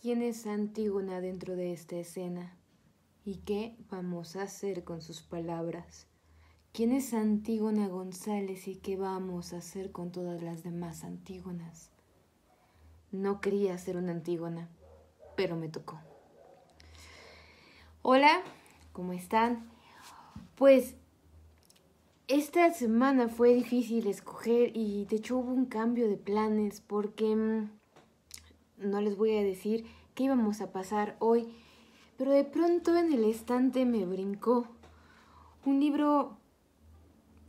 ¿Quién es Antígona dentro de esta escena? ¿Y qué vamos a hacer con sus palabras? ¿Quién es Antígona González y qué vamos a hacer con todas las demás Antígonas? No quería ser una Antígona, pero me tocó. Hola, ¿cómo están? Pues esta semana fue difícil escoger y de hecho hubo un cambio de planes porque no les voy a decir qué íbamos a pasar hoy, pero de pronto en el estante me brincó un libro,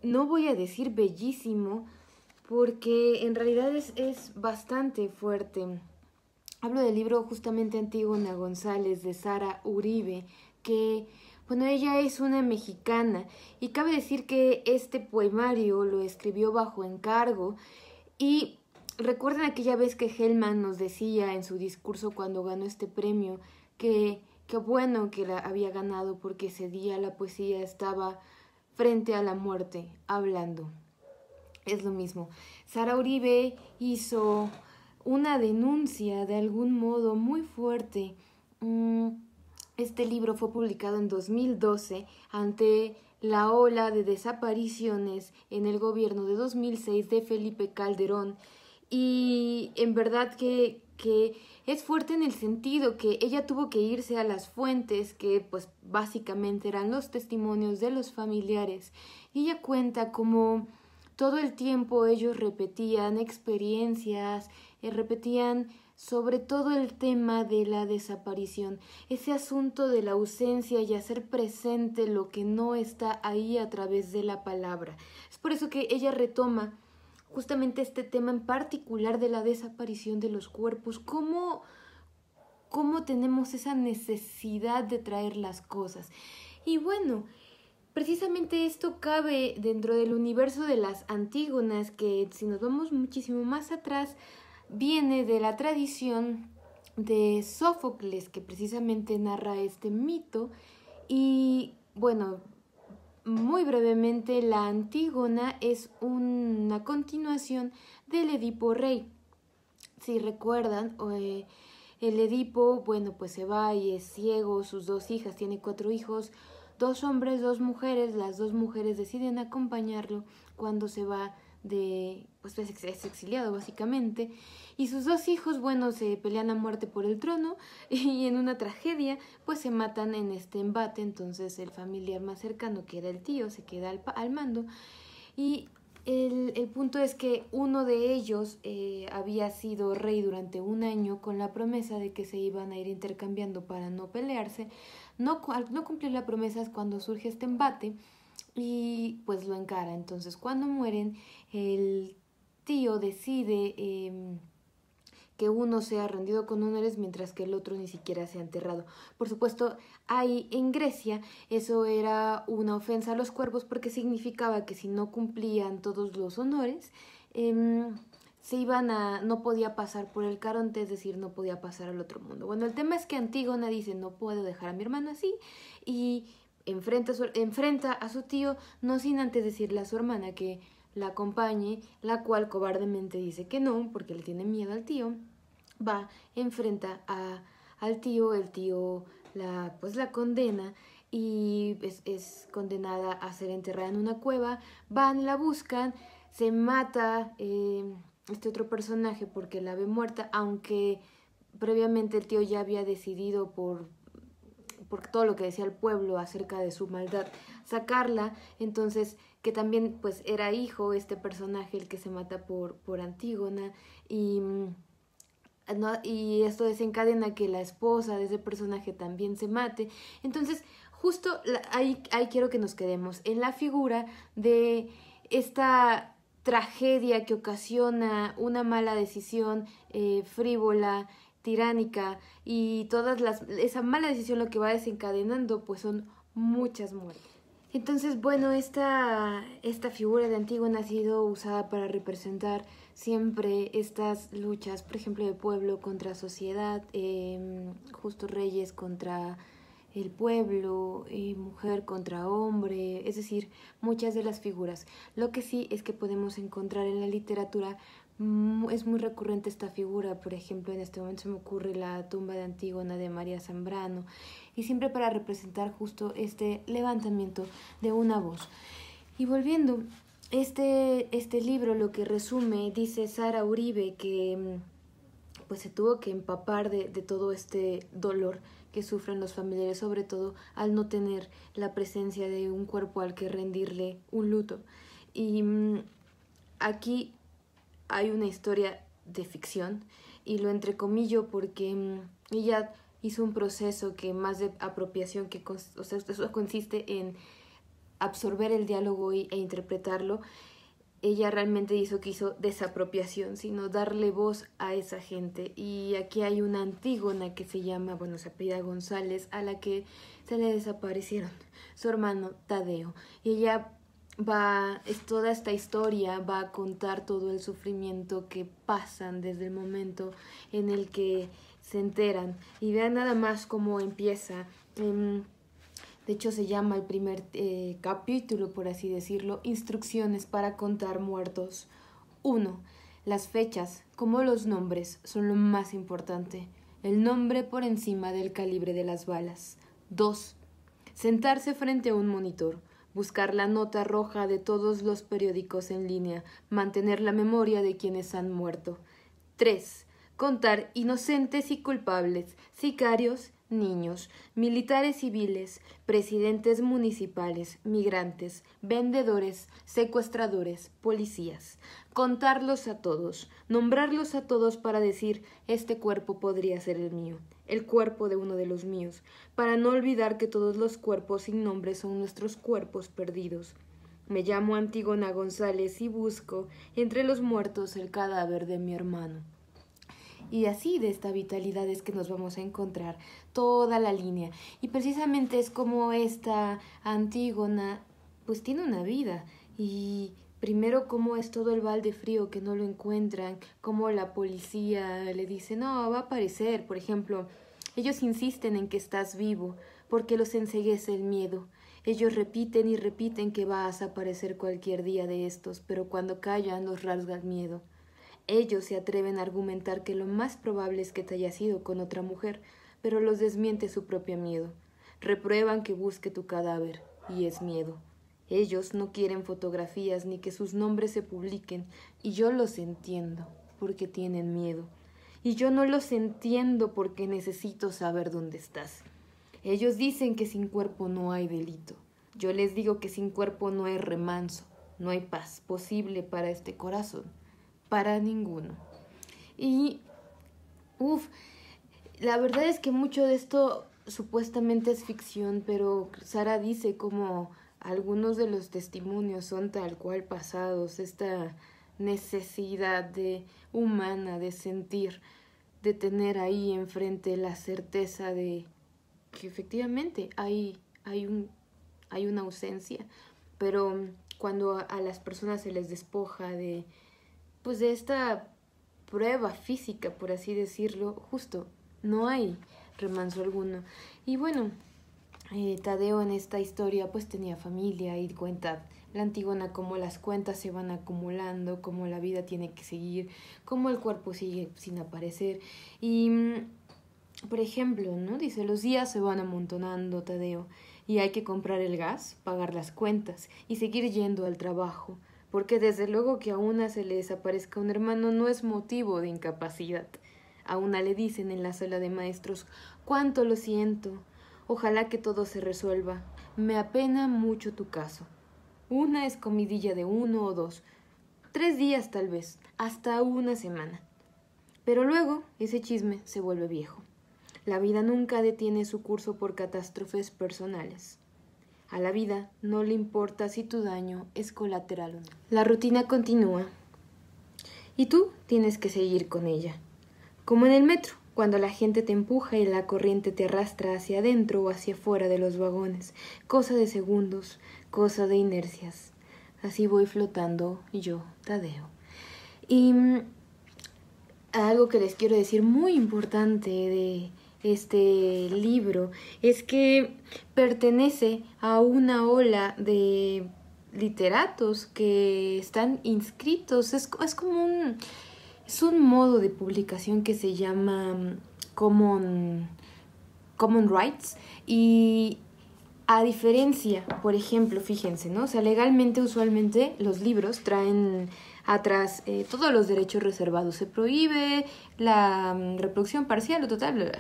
no voy a decir bellísimo, porque en realidad es bastante fuerte. Hablo del libro justamente Antígona González de Sara Uribe, que, bueno, ella es una mexicana y cabe decir que este poemario lo escribió bajo encargo y recuerdan aquella vez que Hellman nos decía en su discurso cuando ganó este premio que bueno que la había ganado porque ese día la poesía estaba frente a la muerte, hablando. Es lo mismo. Sara Uribe hizo una denuncia de algún modo muy fuerte. Este libro fue publicado en 2012 ante la ola de desapariciones en el gobierno de 2006 de Felipe Calderón. Y en verdad que es fuerte en el sentido que ella tuvo que irse a las fuentes que pues básicamente eran los testimonios de los familiares. Y ella cuenta como todo el tiempo ellos repetían experiencias, repetían sobre todo el tema de la desaparición, ese asunto de la ausencia y hacer presente lo que no está ahí a través de la palabra. Es por eso que ella retoma justamente este tema en particular de la desaparición de los cuerpos, cómo tenemos esa necesidad de traer las cosas. Y bueno, precisamente esto cabe dentro del universo de las Antígonas, que si nos vamos muchísimo más atrás, viene de la tradición de Sófocles, que precisamente narra este mito. Y bueno, muy brevemente, la Antígona es una continuación del Edipo Rey. Si recuerdan, el Edipo, bueno, pues se va y es ciego, sus dos hijas, tiene 4 hijos, 2 hombres, 2 mujeres, las 2 mujeres deciden acompañarlo cuando se va pues es exiliado básicamente, y sus 2 hijos, bueno, se pelean a muerte por el trono y en una tragedia pues se matan en este embate. Entonces el familiar más cercano, que era el tío, se queda al mando. Y el punto es que uno de ellos había sido rey durante 1 año con la promesa de que se iban a ir intercambiando para no pelearse. Al no cumplir la promesa es cuando surge este embate y pues lo encara. Entonces cuando mueren, el tío decide que uno sea rendido con honores mientras que el otro ni siquiera sea enterrado. Por supuesto, ahí en Grecia eso era una ofensa a los cuervos porque significaba que si no cumplían todos los honores, no podía pasar por el Caronte, es decir, no podía pasar al otro mundo. Bueno, el tema es que Antígona dice, no puedo dejar a mi hermano así, y enfrenta a su tío, no sin antes decirle a su hermana que la acompañe, la cual cobardemente dice que no, porque le tiene miedo al tío. Va, enfrenta al tío, el tío la condena y es condenada a ser enterrada en una cueva. Van, la buscan, se mata este otro personaje porque la ve muerta, aunque previamente el tío ya había decidido por todo lo que decía el pueblo acerca de su maldad, sacarla. Entonces, que también pues era hijo este personaje el que se mata por Antígona, y esto desencadena que la esposa de ese personaje también se mate. Entonces, justo ahí quiero que nos quedemos, en la figura de esta tragedia que ocasiona una mala decisión frívola, tiránica, y esa mala decisión lo que va desencadenando pues son muchas muertes. Entonces, bueno, esta figura de Antígona ha sido usada para representar siempre estas luchas, por ejemplo, de pueblo contra sociedad, justo reyes contra el pueblo, mujer contra hombre, es decir, muchas de las figuras. Lo que sí es que podemos encontrar en la literatura Es muy recurrente esta figura. Por ejemplo, en este momento se me ocurre la tumba de Antígona de María Zambrano, y siempre para representar justo este levantamiento de una voz. Y volviendo, este libro lo que resume, dice Sara Uribe, que pues se tuvo que empapar de todo este dolor que sufren los familiares, sobre todo al no tener la presencia de un cuerpo al que rendirle un luto. Y aquí hay una historia de ficción, y lo entrecomillo porque ella hizo un proceso que más de apropiación, o sea, eso consiste en absorber el diálogo e interpretarlo. Ella realmente hizo desapropiación, sino darle voz a esa gente. Y aquí hay una Antígona que se llama, se apellida González, a la que se le desaparecieron su hermano Tadeo. Y ella toda esta historia va a contar todo el sufrimiento que pasan desde el momento en el que se enteran. Y vean nada más cómo empieza. De hecho, se llama el primer capítulo, por así decirlo, Instrucciones para contar muertos. 1. Las fechas, como los nombres, son lo más importante. El nombre por encima del calibre de las balas. 2. Sentarse frente a un monitor. Buscar la nota roja de todos los periódicos en línea. Mantener la memoria de quienes han muerto. 3. Contar inocentes y culpables, sicarios, niños, militares civiles, presidentes municipales, migrantes, vendedores, secuestradores, policías. Contarlos a todos, nombrarlos a todos para decir, este cuerpo podría ser el mío, el cuerpo de uno de los míos, para no olvidar que todos los cuerpos sin nombre son nuestros cuerpos perdidos. Me llamo Antígona González y busco entre los muertos el cadáver de mi hermano. Y así de esta vitalidad es que nos vamos a encontrar toda la línea. Y precisamente es como esta Antígona pues tiene una vida. Y primero cómo es todo el balde frío que no lo encuentran, cómo la policía le dice, no, va a aparecer. Por ejemplo, ellos insisten en que estás vivo porque los enceguece el miedo. Ellos repiten y repiten que vas a aparecer cualquier día de estos, pero cuando callan los rasga el miedo. Ellos se atreven a argumentar que lo más probable es que te hayas ido con otra mujer, pero los desmiente su propio miedo. Reprueban que busque tu cadáver, y es miedo. Ellos no quieren fotografías ni que sus nombres se publiquen, y yo los entiendo, porque tienen miedo. Y yo no los entiendo porque necesito saber dónde estás. Ellos dicen que sin cuerpo no hay delito. Yo les digo que sin cuerpo no hay remanso, no hay paz posible para este corazón. Para ninguno. Y, la verdad es que mucho de esto supuestamente es ficción, pero Sara dice como algunos de los testimonios son tal cual pasados, esta necesidad humana de sentir, de tener ahí enfrente la certeza de que efectivamente hay una ausencia, pero cuando a las personas se les despoja de esta prueba física, por así decirlo, justo, no hay remanso alguno. Y bueno, Tadeo en esta historia pues tenía familia y cuenta la Antígona cómo las cuentas se van acumulando, cómo la vida tiene que seguir, cómo el cuerpo sigue sin aparecer. Y, por ejemplo, ¿no? Dice, los días se van amontonando, Tadeo, y hay que comprar el gas, pagar las cuentas y seguir yendo al trabajo. Porque desde luego que a una se le desaparezca un hermano no es motivo de incapacidad. A una le dicen en la sala de maestros, cuánto lo siento, ojalá que todo se resuelva, me apena mucho tu caso. Una es comidilla de 1 o 2, 3 días tal vez, hasta una semana. Pero luego ese chisme se vuelve viejo. La vida nunca detiene su curso por catástrofes personales. A la vida no le importa si tu daño es colateral o no. La rutina continúa y tú tienes que seguir con ella. Como en el metro, cuando la gente te empuja y la corriente te arrastra hacia adentro o hacia afuera de los vagones. Cosa de segundos, cosa de inercias. Así voy flotando yo, Tadeo. Y algo que les quiero decir muy importante de este libro es que pertenece a una ola de literatos que están inscritos. Es como es un modo de publicación que se llama Common Rights. Y a diferencia, por ejemplo, fíjense, ¿no? O sea, legalmente, usualmente, los libros traen atrás todos los derechos reservados. Se prohíbe la reproducción parcial o total, bla, bla.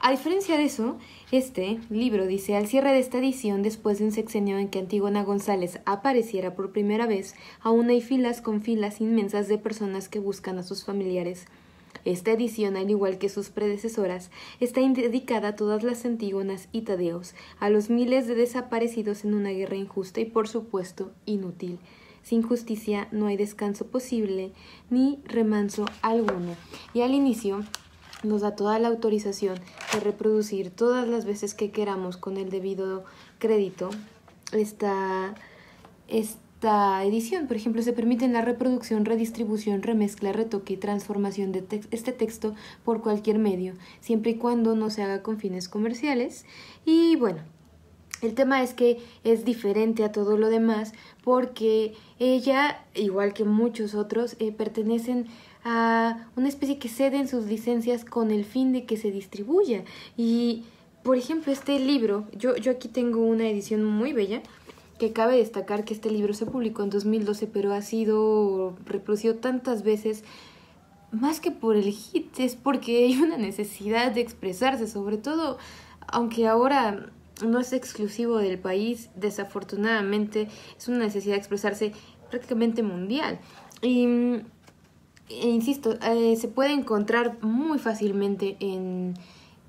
A diferencia de eso, este libro dice: al cierre de esta edición, después de un sexenio en que Antígona González apareciera por primera vez, aún hay filas con filas inmensas de personas que buscan a sus familiares. Esta edición, al igual que sus predecesoras, está dedicada a todas las Antígonas y Tadeos, a los miles de desaparecidos en una guerra injusta y, por supuesto, inútil. Sin justicia no hay descanso posible ni remanso alguno. Y al inicio nos da toda la autorización de reproducir todas las veces que queramos con el debido crédito esta edición. Por ejemplo, se permiten la reproducción, redistribución, remezcla, retoque y transformación de este texto por cualquier medio, siempre y cuando no se haga con fines comerciales. Y bueno, el tema es que es diferente a todo lo demás porque ella, igual que muchos otros, pertenecen a una especie que ceden sus licencias con el fin de que se distribuya. Y, por ejemplo, este libro, yo aquí tengo una edición muy bella, que cabe destacar que este libro se publicó en 2012, pero ha sido reproducido tantas veces, más que por el hit, es porque hay una necesidad de expresarse, sobre todo, aunque ahora no es exclusivo del país, desafortunadamente es una necesidad de expresarse prácticamente mundial. Y insisto, se puede encontrar muy fácilmente en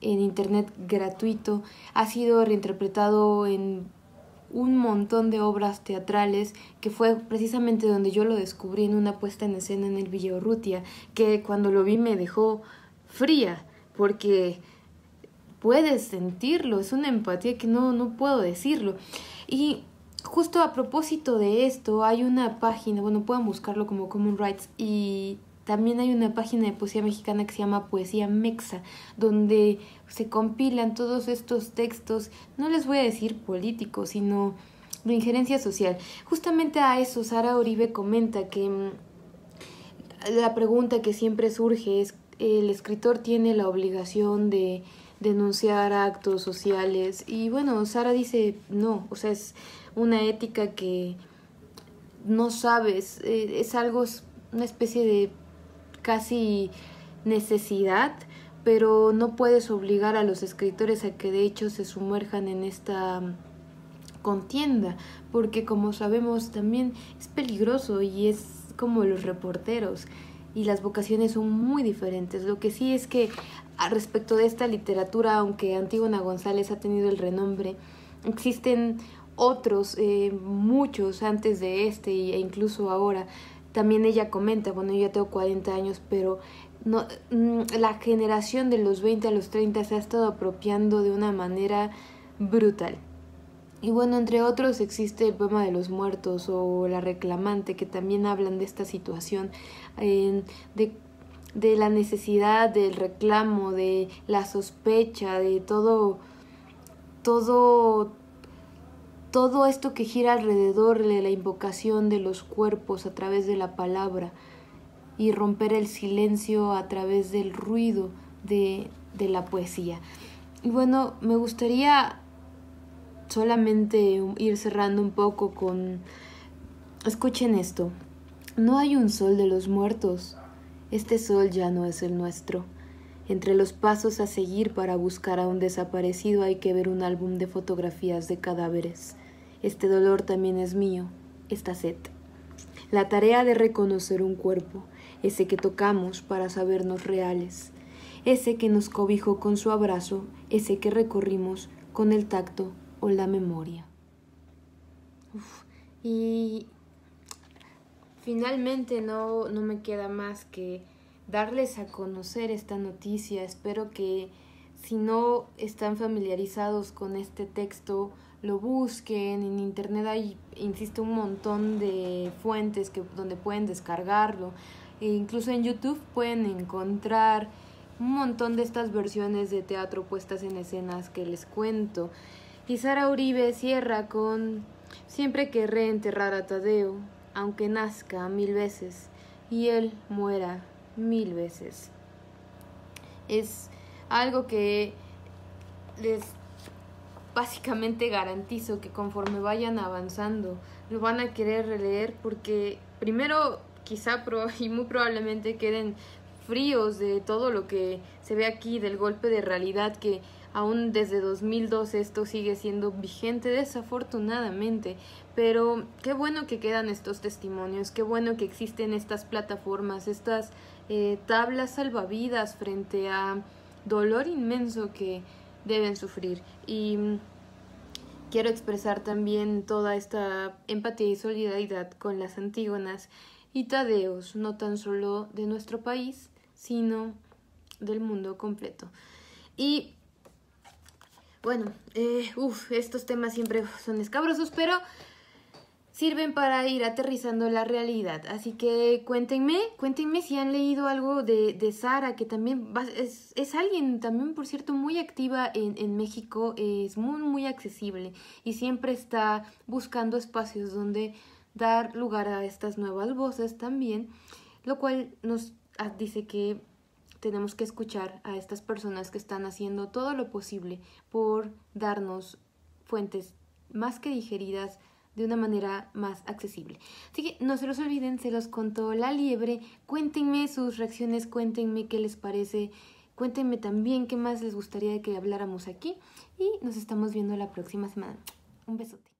internet gratuito. Ha sido reinterpretado en un montón de obras teatrales, que fue precisamente donde yo lo descubrí, en una puesta en escena en el Villa Urrutia, que cuando lo vi me dejó fría, porque puedes sentirlo, es una empatía que no puedo decirlo. Y justo a propósito de esto, hay una página, bueno, pueden buscarlo como Common Rights, y también hay una página de poesía mexicana que se llama Poesía Mexa, donde se compilan todos estos textos, no les voy a decir políticos, sino de injerencia social. Justamente a eso Sara Uribe comenta que la pregunta que siempre surge es: ¿el escritor tiene la obligación de denunciar actos sociales? Y bueno, Sara dice no, o sea, es una ética que no sabes, es algo, una especie de casi necesidad, pero no puedes obligar a los escritores a que de hecho se sumerjan en esta contienda, porque como sabemos también es peligroso y es como los reporteros y las vocaciones son muy diferentes. Lo que sí es que respecto de esta literatura, aunque Antígona González ha tenido el renombre, existen otros, muchos antes de e incluso ahora. También ella comenta, bueno, yo ya tengo 40 años, pero no, la generación de los 20 a los 30 se ha estado apropiando de una manera brutal. Y bueno, entre otros existe el poema de los muertos o La reclamante, que también hablan de esta situación, de la necesidad del reclamo, de la sospecha, de todo esto que gira alrededor de la invocación de los cuerpos a través de la palabra y romper el silencio a través del ruido de la poesía. Y bueno, me gustaría solamente ir cerrando un poco con: escuchen esto. No hay un sol de los muertos. Este sol ya no es el nuestro. Entre los pasos a seguir para buscar a un desaparecido hay que ver un álbum de fotografías de cadáveres. Este dolor también es mío, esta sed. La tarea de reconocer un cuerpo, ese que tocamos para sabernos reales, ese que nos cobijó con su abrazo, ese que recorrimos con el tacto o la memoria. Y finalmente no me queda más que darles a conocer esta noticia. Espero que, si no están familiarizados con este texto, lo busquen. En internet hay, insisto, un montón de fuentes donde pueden descargarlo. E incluso en YouTube pueden encontrar un montón de estas versiones de teatro puestas en escenas que les cuento. Y Sara Uribe cierra con: Siempre querré enterrar a Tadeo, aunque nazca 1000 veces y él muera 1000 veces. Es algo que les básicamente garantizo que conforme vayan avanzando lo van a querer releer, porque primero quizá y muy probablemente queden fríos de todo lo que se ve aquí, del golpe de realidad que aún desde 2012 esto sigue siendo vigente, desafortunadamente. Pero qué bueno que quedan estos testimonios, qué bueno que existen estas plataformas, estas tablas salvavidas frente a dolor inmenso que deben sufrir. Y quiero expresar también toda esta empatía y solidaridad con las Antígonas y Tadeos, no tan solo de nuestro país, sino del mundo completo. Y bueno, estos temas siempre son escabrosos, pero sirven para ir aterrizando la realidad. Así que cuéntenme si han leído algo de Sara, que también es alguien también, por cierto, muy activa en México, es muy accesible y siempre está buscando espacios donde dar lugar a estas nuevas voces también, lo cual nos dice que tenemos que escuchar a estas personas que están haciendo todo lo posible por darnos fuentes más que digeridas de una manera más accesible. Así que no se los olviden, se los contó la liebre. Cuéntenme sus reacciones, cuéntenme qué les parece, cuéntenme también qué más les gustaría que habláramos aquí y nos estamos viendo la próxima semana. Un besote.